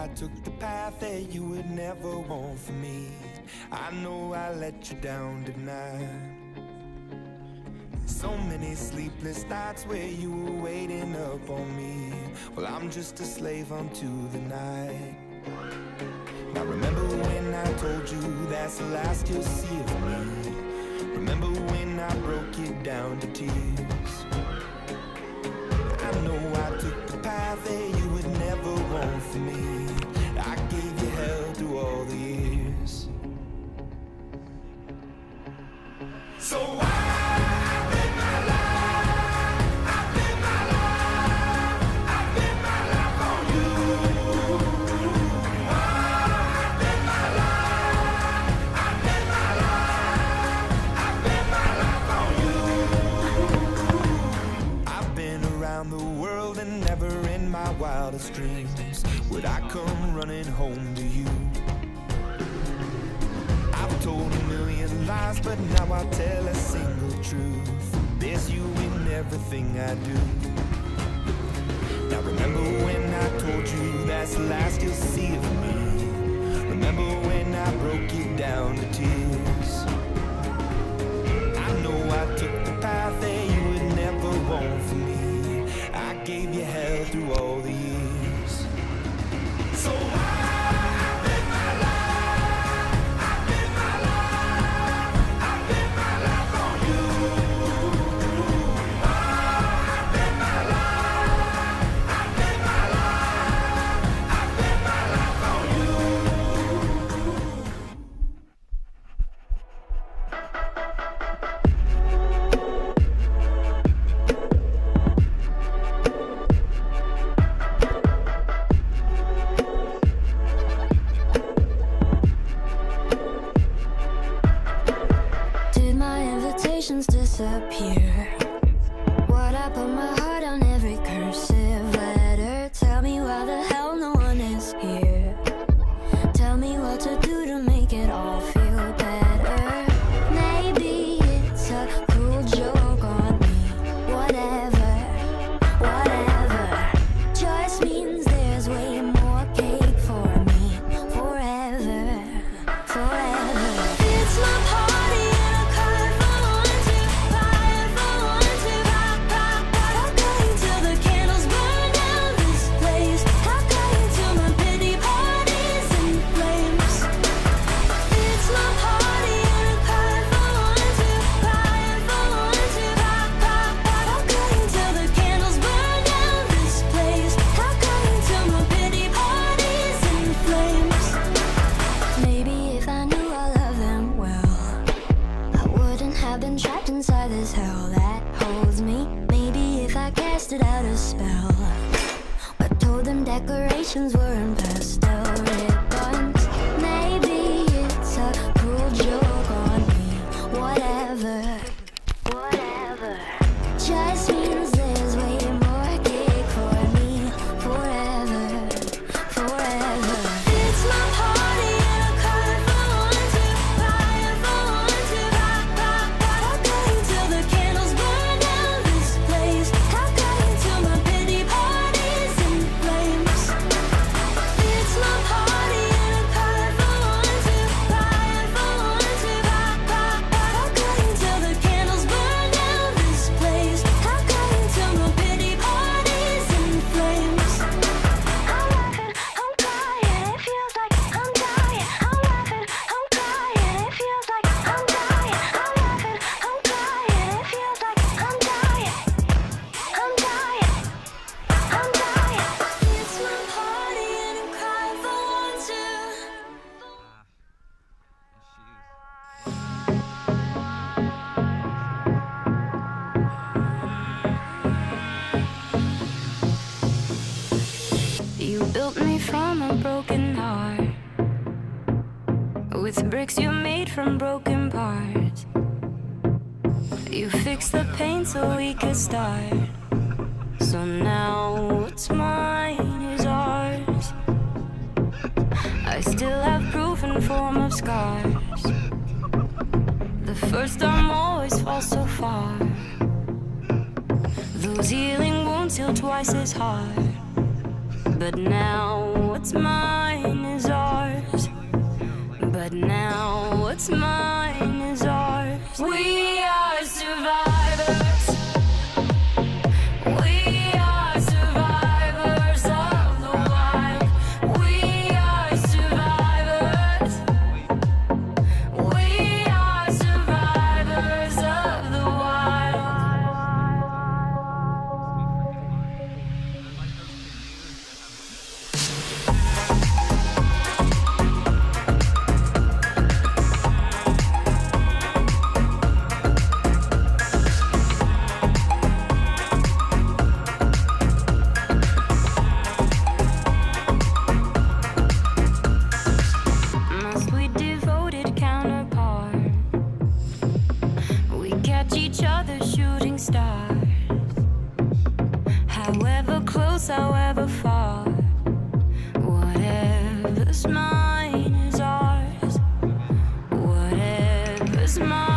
I took the path that you would never want for me. I know I let you down tonight. So many sleepless nights where you were waiting up on me. Well, I'm just a slave unto the night. Now remember when I told you that's the last you'll see of me. Remember when I broke it down to tears. I know I took the path that you would never want for me. I gave you hell through all the years. So I live my life, I live my life, I live my life on you. I live my life, I live my life, I live my life on you. I've been around the world and never in my wildest dreams would I come running home to you. I've told a million lies, but now I tell a single truth. There's you in everything I do. Now remember when I told you that's the last you'll see of me. Remember when I broke it down to tears. I know I took the path that you would never want for me. I gave you hell through all the years. So I live my life, I live my life, I live my life on you. I live my life, I live my life, I live my life on you. Did my invitations disappear? Would I put my heart on every cursive letter? Tell me why the hell no one is here. Tell me what to do to make it all feel better. Maybe it's a cruel joke on me. Whatever, whatever. Just means there's way more cake for me. Forever, forever. It's my party and I cry for one, two, cry for one, two, rock, rock, rock. I'll go until the candles burn down this place. I'll go into my pity parties and flames. It's my party and I cry for one, two, cry for one, two, rock, rock, rock. I'll go until the candles burn down this place. I'll go into my pity parties and flames. Maybe if I knew I loved them well, I wouldn't have been trapped inside this hell that holds me. Maybe if I casted out a spell, but told them decorations were in pastel ribbons. Maybe it's a cruel joke on me. Whatever, whatever. Just means there's way more cake for me. Forever, forever. It's my party and I cry for one, two, cry for one, two, rock, rock, rock. I'll go until the candles burn down this place. I'll go into my pity parties and flames. It's my party and I cry for one, two, cry for one, two, rock, rock, rock. I'll go until the candles burn down this place. I'll go into my pity parties and flames. I'm laughing, I'm crying, it feels like I'm dying. I'm laughing, I'm crying, it feels like I'm dying. I'm laughing, I'm crying, it feels like I'm dying. I'm dying, I'm dying. It's my party and I cry for one, two. You built me from a broken heart, with bricks you made from broken parts. You fixed the pain so we could start. So now what's mine is ours. I still have proof in form of scars. The first time always falls so far. Those healing wounds heal twice as hard. But now what's mine is ours. But now what's mine is ours. We are survivors. We are survivors of the wild. We are survivors. We are survivors of the wild. My sweet devoted counterpart, we catch each other shooting stars. However close, however far, whatever's mine is ours. Whatever's mine